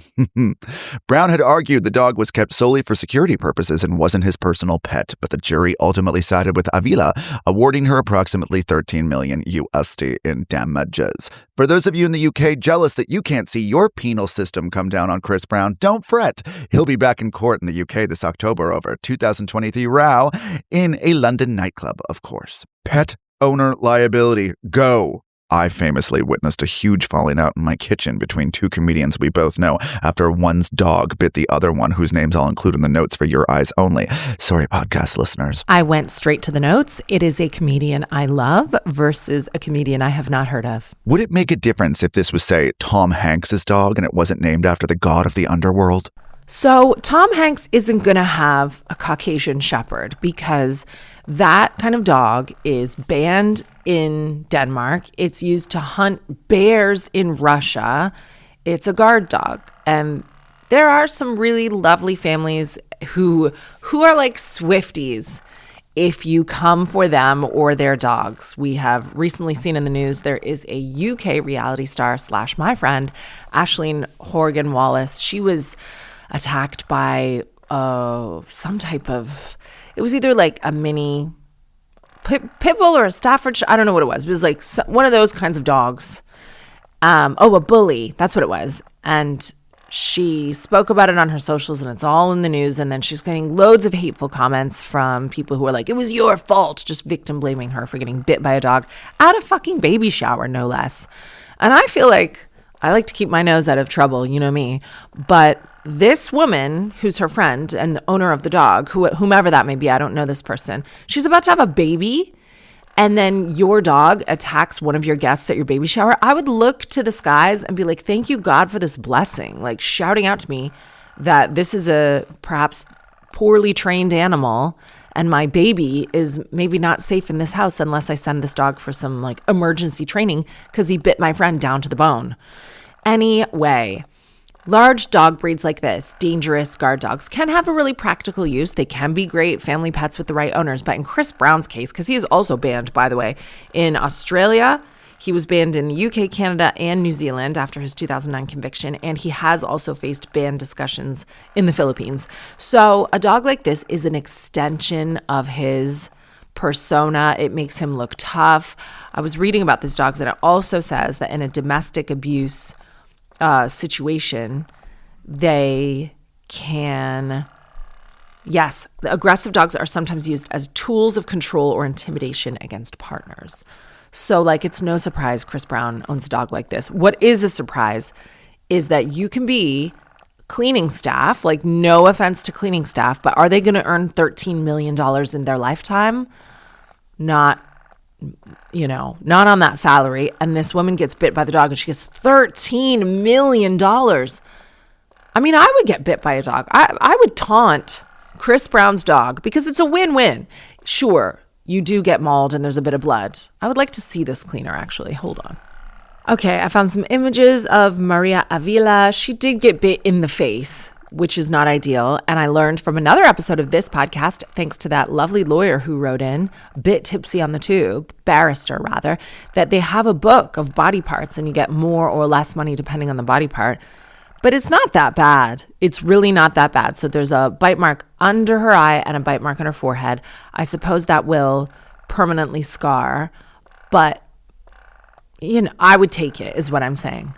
Brown had argued the dog was kept solely for security purposes and wasn't his personal pet, but the jury ultimately sided with Avila, awarding her approximately $13 million USD in damages. For those of you in the UK jealous that you can't see your penal system come down on Chris Brown, don't fret. He'll be back in court in the UK this October over a 2023 row in a London nightclub, of course. Pet owner liability, go. I famously witnessed a huge falling out in my kitchen between two comedians we both know after one's dog bit the other one, whose names I'll include in the notes for your eyes only. Sorry, podcast listeners. I went straight to the notes. It is a comedian I love versus a comedian I have not heard of. Would it make a difference if this was, say, Tom Hanks's dog and it wasn't named after the god of the underworld? So Tom Hanks isn't going to have a Caucasian shepherd because that kind of dog is banned in Denmark. It's used to hunt bears in Russia. It's a guard dog. And there are some really lovely families who are like Swifties if you come for them or their dogs. We have recently seen in the news there is a UK reality star / my friend, Aisling Horgan Wallace. She was attacked by some type of, it was either like a mini pit bull or a Staffordshire, I don't know what it was. It was like one of those kinds of dogs. A bully, that's what it was. And she spoke about it on her socials and it's all in the news. And then she's getting loads of hateful comments from people who are like, it was your fault, just victim blaming her for getting bit by a dog at a fucking baby shower, no less. And I feel like I like to keep my nose out of trouble, you know me. But this woman, who's her friend and the owner of the dog, whomever that may be, I don't know this person, she's about to have a baby, and then your dog attacks one of your guests at your baby shower. I would look to the skies and be like, thank you, God, for this blessing. Like shouting out to me that this is a perhaps poorly trained animal and my baby is maybe not safe in this house unless I send this dog for some like emergency training because he bit my friend down to the bone. Anyway, large dog breeds like this, dangerous guard dogs, can have a really practical use. They can be great family pets with the right owners. But in Chris Brown's case, because he is also banned, by the way, in Australia, he was banned in the UK, Canada, and New Zealand after his 2009 conviction. And he has also faced ban discussions in the Philippines. So a dog like this is an extension of his persona. It makes him look tough. I was reading about these dogs, and it also says that in a domestic abuse situation, they can... Yes, aggressive dogs are sometimes used as tools of control or intimidation against partners. So, like, it's no surprise Chris Brown owns a dog like this. What is a surprise is that you can be cleaning staff, like, no offense to cleaning staff, but are they going to earn $13 million in their lifetime? Not on that salary. And this woman gets bit by the dog and she gets $13 million. I mean, I would get bit by a dog. I would taunt Chris Brown's dog because it's a win-win. Sure, you do get mauled and there's a bit of blood. I would like to see this cleaner, actually. Hold on. Okay, I found some images of Maria Avila. She did get bit in the face, which is not ideal. And I learned from another episode of this podcast, thanks to that lovely lawyer who wrote in, bit tipsy on the tube, barrister rather, that they have a book of body parts and you get more or less money depending on the body part. But it's not that bad. It's really not that bad. So there's a bite mark under her eye and a bite mark on her forehead. I suppose that will permanently scar. But, I would take it, is what I'm saying.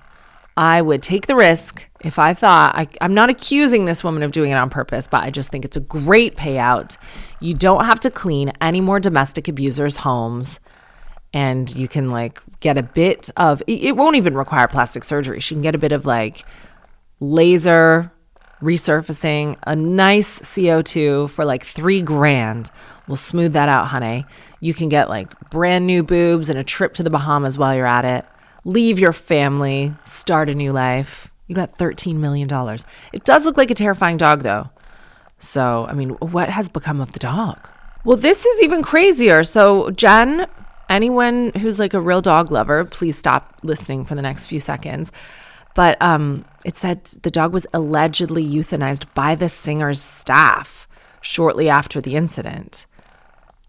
I would take the risk if I thought, I'm not accusing this woman of doing it on purpose, but I just think it's a great payout. You don't have to clean any more domestic abusers' homes. And you can, get a bit of, it won't even require plastic surgery. She can get a bit of, laser resurfacing, a nice CO2 for $3,000. We'll smooth that out, honey. You can get brand new boobs and a trip to the Bahamas while you're at it. Leave your family, start a new life. You got $13 million. It does look like a terrifying dog though. So, I mean, what has become of the dog? Well, this is even crazier. So Jen, anyone who's a real dog lover, please stop listening for the next few seconds. But it said the dog was allegedly euthanized by the singer's staff shortly after the incident.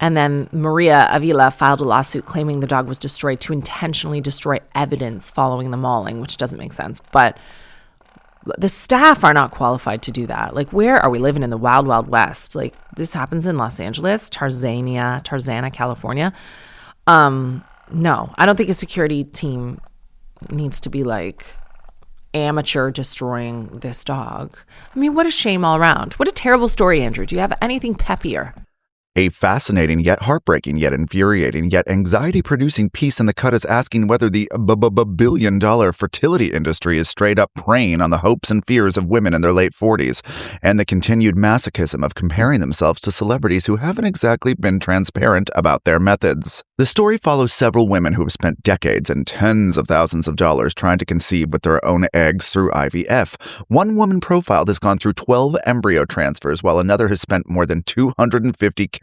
And then Maria Avila filed a lawsuit claiming the dog was destroyed to intentionally destroy evidence following the mauling, which doesn't make sense. But the staff are not qualified to do that. Where are we living in the wild, wild west? This happens in Los Angeles, Tarzana, California. No, I don't think a security team needs to be amateur destroying this dog. I mean, what a shame all around. What a terrible story, Andrew. Do you have anything peppier? A fascinating, yet heartbreaking, yet infuriating, yet anxiety-producing piece in the cut is asking whether the billion-dollar fertility industry is straight up preying on the hopes and fears of women in their late 40s, and the continued masochism of comparing themselves to celebrities who haven't exactly been transparent about their methods. The story follows several women who have spent decades and tens of thousands of dollars trying to conceive with their own eggs through IVF. One woman profiled has gone through 12 embryo transfers, while another has spent more than $250K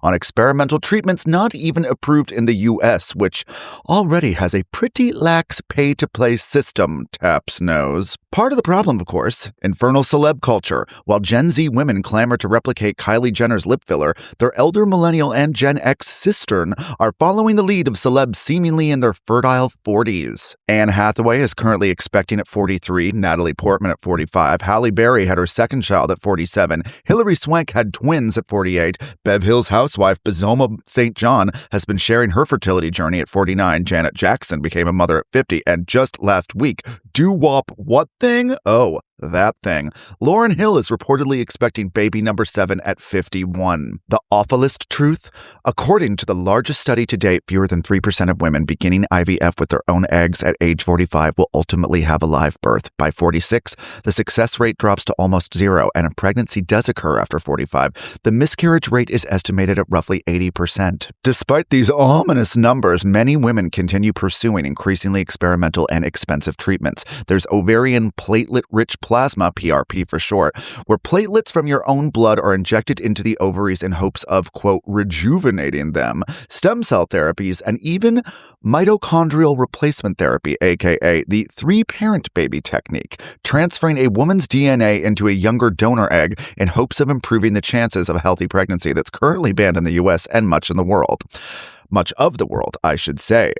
on experimental treatments not even approved in the U.S., which already has a pretty lax pay-to-play system, Taps knows. Part of the problem, of course, infernal celeb culture. While Gen Z women clamor to replicate Kylie Jenner's lip filler, their elder millennial and Gen X sistern are following the lead of celebs seemingly in their fertile 40s. Anne Hathaway is currently expecting at 43, Natalie Portman at 45, Halle Berry had her second child at 47, Hilary Swank had twins at 48, Bev Hill's housewife Bazoma St. John has been sharing her fertility journey at 49, Janet Jackson became a mother at 50, and just last week, doo-wop what thing? Oh, that thing. Lauryn Hill is reportedly expecting baby number 7 at 51. The awfulest truth? According to the largest study to date, fewer than 3% of women beginning IVF with their own eggs at age 45 will ultimately have a live birth. By 46, the success rate drops to almost zero, and if pregnancy does occur after 45, the miscarriage rate is estimated at roughly 80%. Despite these ominous numbers, many women continue pursuing increasingly experimental and expensive treatments. There's ovarian platelet-rich plasma, PRP for short, where platelets from your own blood are injected into the ovaries in hopes of, quote, rejuvenating them, stem cell therapies, and even mitochondrial replacement therapy, aka the three-parent baby technique, transferring a woman's DNA into a younger donor egg in hopes of improving the chances of a healthy pregnancy that's currently banned in the US and much of the world, I should say.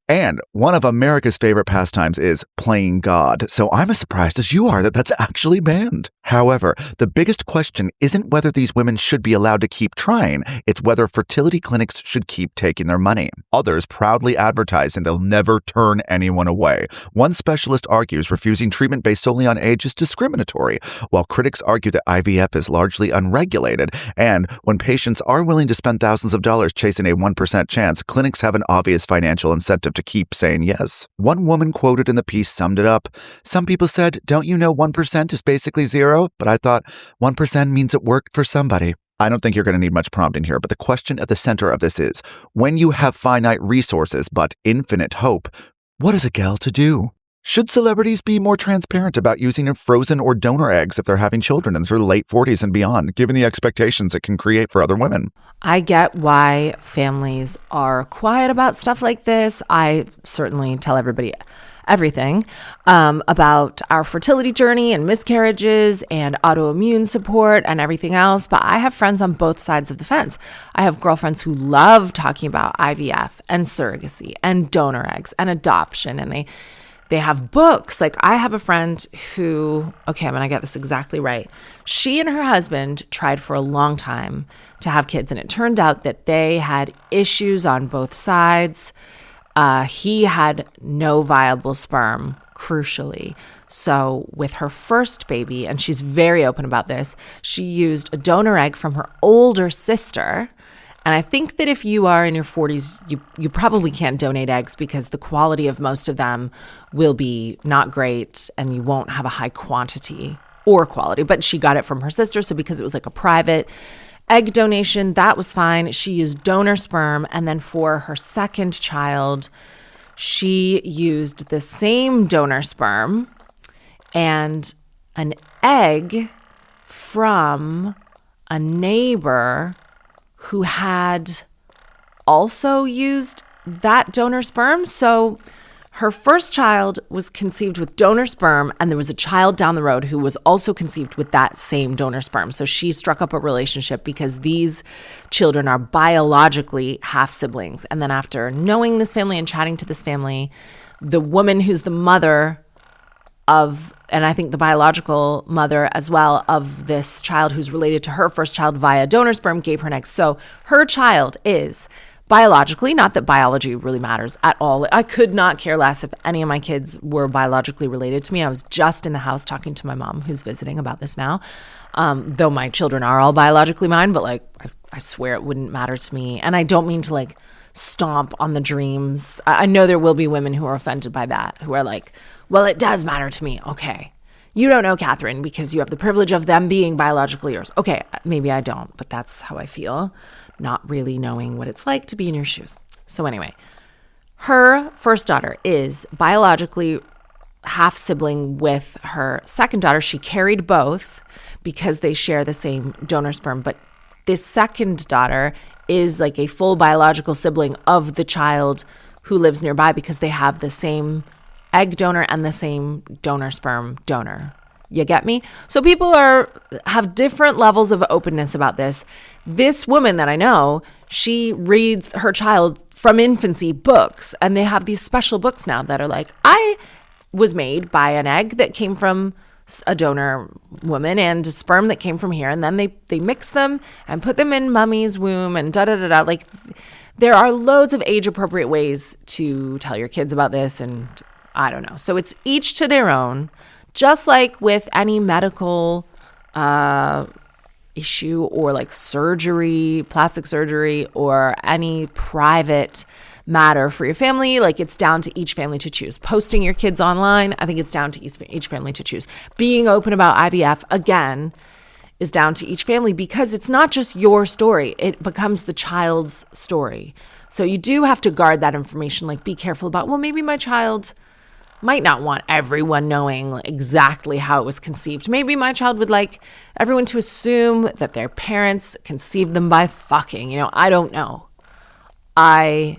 And one of America's favorite pastimes is playing God, so I'm as surprised as you are that that's actually banned. However, the biggest question isn't whether these women should be allowed to keep trying, it's whether fertility clinics should keep taking their money. Others proudly advertising they'll never turn anyone away. One specialist argues refusing treatment based solely on age is discriminatory, while critics argue that IVF is largely unregulated, and when patients are willing to spend thousands of dollars chasing a 1% chance, clinics have an obvious financial incentive to keep saying yes. One woman quoted in the piece summed it up. Some people said, "Don't you know 1% is basically zero?" But I thought 1% means it worked for somebody. I don't think you're going to need much prompting here, but the question at the center of this is, when you have finite resources but infinite hope, what is a gal to do? Should celebrities be more transparent about using frozen or donor eggs if they're having children in their late 40s and beyond, given the expectations it can create for other women? I get why families are quiet about stuff like this. I certainly tell everybody everything about our fertility journey and miscarriages and autoimmune support and everything else. But I have friends on both sides of the fence. I have girlfriends who love talking about IVF and surrogacy and donor eggs and adoption. And they have books. Like I have a friend who, okay, I'm going to get this exactly right. She and her husband tried for a long time to have kids. And it turned out that they had issues on both sides. He had no viable sperm, crucially. So with her first baby, and she's very open about this, she used a donor egg from her older sister. And I think that if you are in your 40s, you probably can't donate eggs because the quality of most of them will be not great and you won't have a high quantity or quality. But she got it from her sister, so because it was like a private egg donation, that was fine. She used donor sperm. And then for her second child, she used the same donor sperm and an egg from a neighbor who had also used that donor sperm. So her first child was conceived with donor sperm, and there was a child down the road who was also conceived with that same donor sperm. So she struck up a relationship because these children are biologically half siblings. And then after knowing this family and chatting to this family, the woman who's the mother of, and I think the biological mother as well, of this child who's related to her first child via donor sperm gave her an egg. So her child is biologically, not that biology really matters at all. I could not care less if any of my kids were biologically related to me. I was just in the house talking to my mom, who's visiting, about this now. Though my children are all biologically mine, but like I swear it wouldn't matter to me. And I don't mean to like stomp on the dreams. I know there will be women who are offended by that, who are like, well, it does matter to me. Okay. You don't know, Katherine, because you have the privilege of them being biologically yours. Okay, maybe I don't, but that's how I feel. Not really knowing what it's like to be in your shoes. So anyway, her first daughter is biologically half sibling with her second daughter. She carried both because they share the same donor sperm. But this second daughter is like a full biological sibling of the child who lives nearby because they have the same egg donor and the same donor sperm donor. You get me? So people have different levels of openness about this. This woman that I know, she reads her child from infancy books, and they have these special books now that are like, I was made by an egg that came from a donor woman and a sperm that came from here, and then they mix them and put them in mummy's womb and da-da-da-da. Like, there are loads of age-appropriate ways to tell your kids about this, and I don't know. So it's each to their own. Just like with any medical issue or like surgery, plastic surgery, or any private matter for your family, like it's down to each family to choose. Posting your kids online, I think it's down to each family to choose. Being open about IVF, again, is down to each family because it's not just your story. It becomes the child's story. So you do have to guard that information. Like, be careful about, well, maybe my child might not want everyone knowing exactly how it was conceived. Maybe my child would like everyone to assume that their parents conceived them by fucking. I don't know. I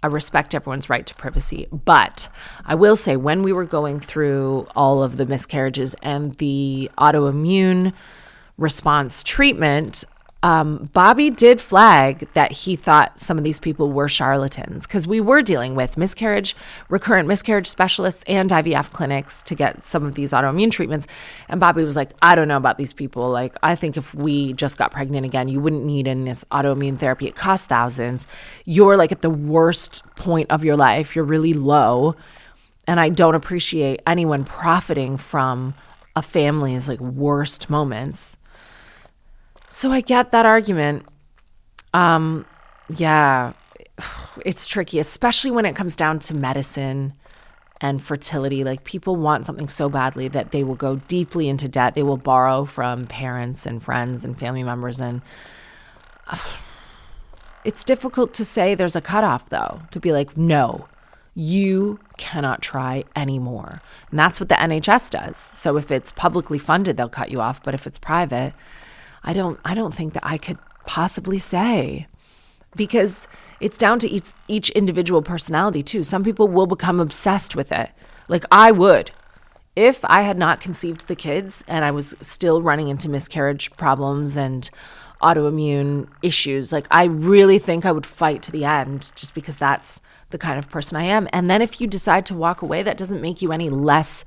respect everyone's right to privacy. But I will say, when we were going through all of the miscarriages and the autoimmune response treatment, Bobby did flag that he thought some of these people were charlatans because we were dealing with recurrent miscarriage specialists and IVF clinics to get some of these autoimmune treatments. And Bobby was like, I don't know about these people. Like, I think if we just got pregnant again, you wouldn't need in this autoimmune therapy. It costs thousands. You're like at the worst point of your life. You're really low. And I don't appreciate anyone profiting from a family's like worst moments. So I get that argument. Yeah, it's tricky, especially when it comes down to medicine and fertility. Like, people want something so badly that they will go deeply into debt. They will borrow from parents and friends and family members. And it's difficult to say there's a cutoff, though, to be like, no, you cannot try anymore. And that's what the NHS does. So if it's publicly funded, they'll cut you off. But if it's private, I don't think that I could possibly say, because it's down to each individual personality too. Some people will become obsessed with it. Like I would. If I had not conceived the kids and I was still running into miscarriage problems and autoimmune issues, like I really think I would fight to the end, just because that's the kind of person I am. And then if you decide to walk away, that doesn't make you any less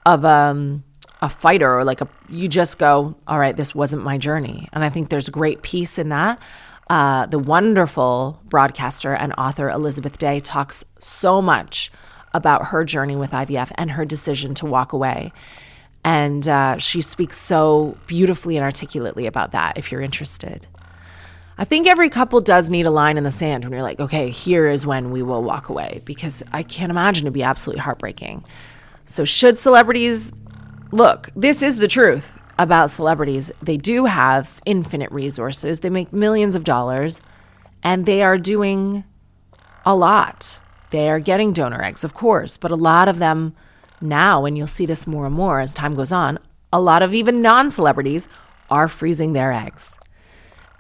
of a fighter, or like you just go, all right, this wasn't my journey. And I think there's great peace in that. The wonderful broadcaster and author Elizabeth Day talks so much about her journey with IVF and her decision to walk away. And she speaks so beautifully and articulately about that, if you're interested. I think every couple does need a line in the sand when you're like, okay, here is when we will walk away, because I can't imagine it'd be absolutely heartbreaking. So should celebrities... Look, this is the truth about celebrities. They do have infinite resources. They make millions of dollars, and they are doing a lot. They are getting donor eggs, of course, but a lot of them now, and you'll see this more and more as time goes on, a lot of even non-celebrities are freezing their eggs.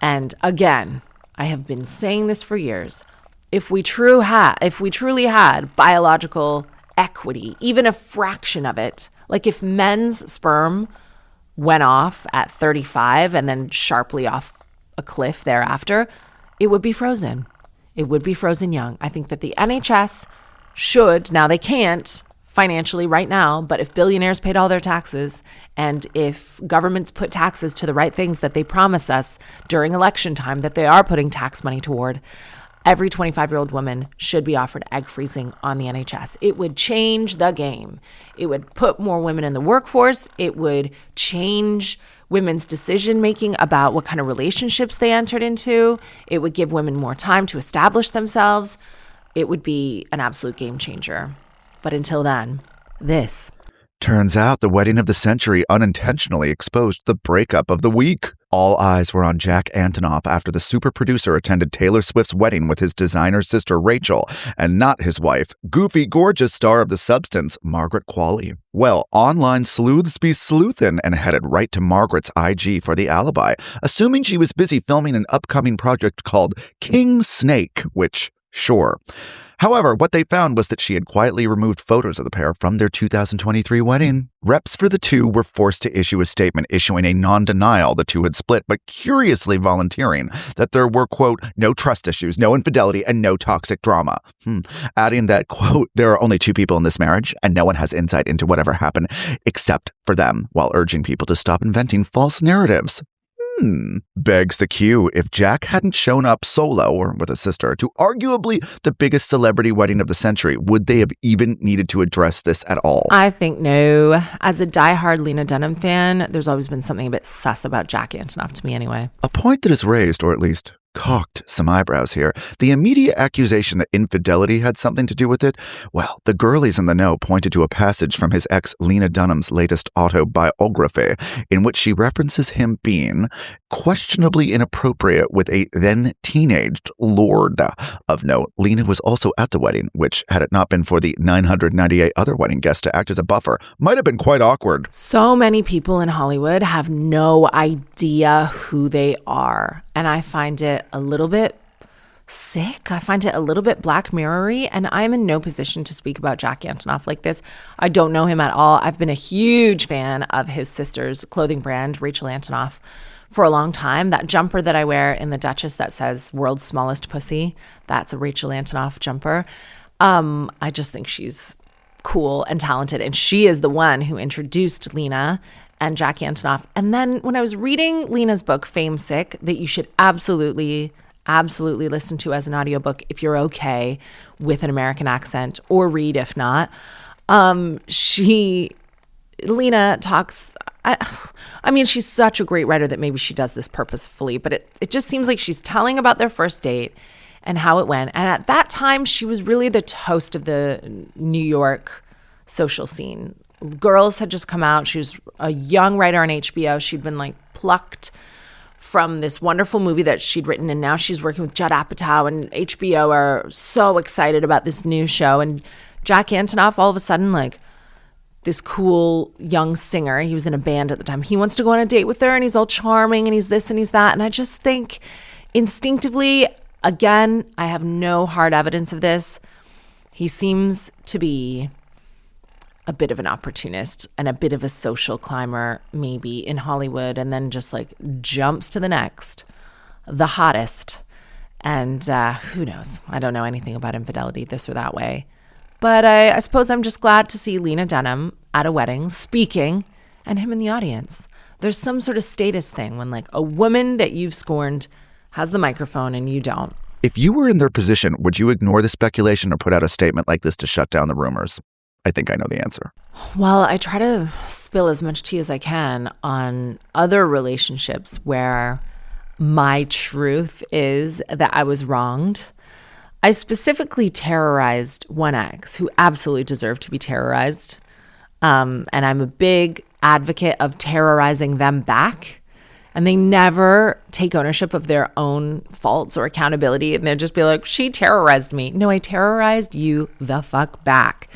And again, I have been saying this for years. If we truly had biological equity, even a fraction of it, like if men's sperm went off at 35 and then sharply off a cliff thereafter, it would be frozen. It would be frozen young. I think that the NHS should, now they can't financially right now, but if billionaires paid all their taxes and if governments put taxes to the right things that they promise us during election time that they are putting tax money toward, every 25-year-old woman should be offered egg freezing on the NHS. It would change the game. It would put more women in the workforce. It would change women's decision-making about what kind of relationships they entered into. It would give women more time to establish themselves. It would be an absolute game changer. But until then, this. Turns out the wedding of the century unintentionally exposed the breakup of the week. All eyes were on Jack Antonoff after the super producer attended Taylor Swift's wedding with his designer sister Rachel, and not his wife, goofy, gorgeous star of The Substance, Margaret Qualley. Well, online sleuths be sleuthin' and headed right to Margaret's IG for the alibi, assuming she was busy filming an upcoming project called King Snake, which, sure. However, what they found was that she had quietly removed photos of the pair from their 2023 wedding. Reps for the two were forced to issue a statement issuing a non-denial the two had split, but curiously volunteering that there were, quote, no trust issues, no infidelity, and no toxic drama. Adding that, quote, there are only two people in this marriage, and no one has insight into whatever happened except for them, while urging people to stop inventing false narratives. Begs the cue, if Jack hadn't shown up solo or with a sister to arguably the biggest celebrity wedding of the century, would they have even needed to address this at all? I think no. As a diehard Lena Dunham fan, there's always been something a bit sus about Jack Antonoff to me anyway. A point that is raised, or at least cocked some eyebrows here. The immediate accusation that infidelity had something to do with it? Well, the girlies in the know pointed to a passage from his ex Lena Dunham's latest autobiography, in which she references him being questionably inappropriate with a then-teenaged lord. Of note, Lena was also at the wedding, which, had it not been for the 998 other wedding guests to act as a buffer, might have been quite awkward. So many people in Hollywood have no idea who they are, and I find it a little bit sick. I find it a little bit Black Mirror-y, and I'm in no position to speak about Jack Antonoff like this. I don't know him at all. I've been a huge fan of his sister's clothing brand, Rachel Antonoff, for a long time. That jumper that I wear in The Duchess that says world's smallest pussy, that's a Rachel Antonoff jumper. I just think she's cool and talented. And she is the one who introduced Lena and Jackie Antonoff. And then when I was reading Lena's book, Fame Sick, that you should absolutely listen to as an audiobook if you're okay with an American accent, or read if not. Lena talks, I mean, she's such a great writer that maybe she does this purposefully, but it just seems like she's telling about their first date and how it went. And at that time, she was really the toast of the New York social scene. Girls had just come out. She was a young writer on HBO. She'd been like plucked from this wonderful movie that she'd written, and now she's working with Judd Apatow, and HBO are so excited about this new show. And Jack Antonoff, all of a sudden, like this cool young singer, he was in a band at the time, he wants to go on a date with her, and he's all charming, and he's this and he's that. And I just think instinctively, again, I have no hard evidence of this, he seems to be a bit of an opportunist and a bit of a social climber maybe in Hollywood, and then just like jumps to the next, the hottest. And who knows? I don't know anything about infidelity this or that way. But I suppose I'm just glad to see Lena Dunham at a wedding speaking, and him in the audience. There's some sort of status thing when like a woman that you've scorned has the microphone and you don't. If you were in their position, would you ignore the speculation or put out a statement like this to shut down the rumors? I think I know the answer. Well, I try to spill as much tea as I can on other relationships where my truth is that I was wronged. I specifically terrorized one ex who absolutely deserved to be terrorized. And I'm a big advocate of terrorizing them back. And they never take ownership of their own faults or accountability. And they'll just be like, she terrorized me. No, I terrorized you the fuck back.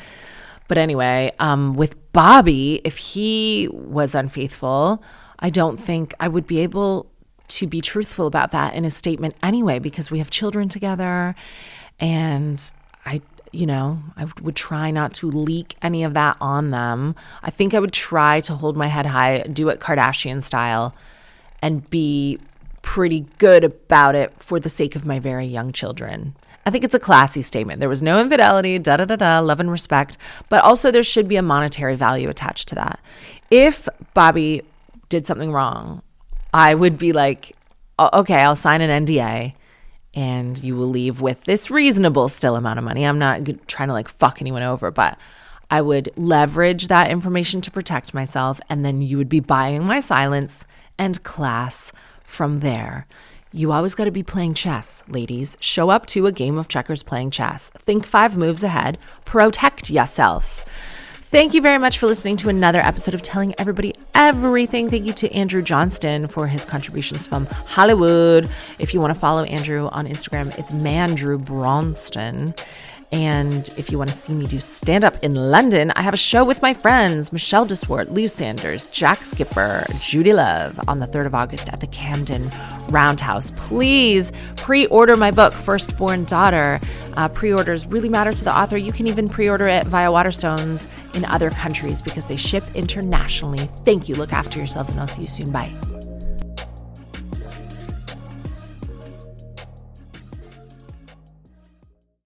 But anyway, with Bobby, if he was unfaithful, I don't think I would be able to be truthful about that in a statement anyway, because we have children together, and I would try not to leak any of that on them. I think I would try to hold my head high, do it Kardashian style, and be pretty good about it for the sake of my very young children. I think it's a classy statement. There was no infidelity, love and respect, but also there should be a monetary value attached to that. If Bobby did something wrong, I would be like, okay, I'll sign an NDA and you will leave with this reasonable still amount of money. I'm not trying to like fuck anyone over, but I would leverage that information to protect myself, and then you would be buying my silence and class from there. You always got to be playing chess, ladies. Show up to a game of checkers playing chess. Think 5 moves ahead. Protect yourself. Thank you very much for listening to another episode of Telling Everybody Everything. Thank you to Andrew Johnston for his contributions from Hollywood. If you want to follow Andrew on Instagram, it's Mandrew Bronston. And if you want to see me do stand-up in London, I have a show with my friends, Michelle Deswart, Lou Sanders, Jack Skipper, Judy Love on the 3rd of August at the Camden Roundhouse. Please pre-order my book, Firstborn Daughter. Pre-orders really matter to the author. You can even pre-order it via Waterstones in other countries because they ship internationally. Thank you. Look after yourselves, and I'll see you soon. Bye.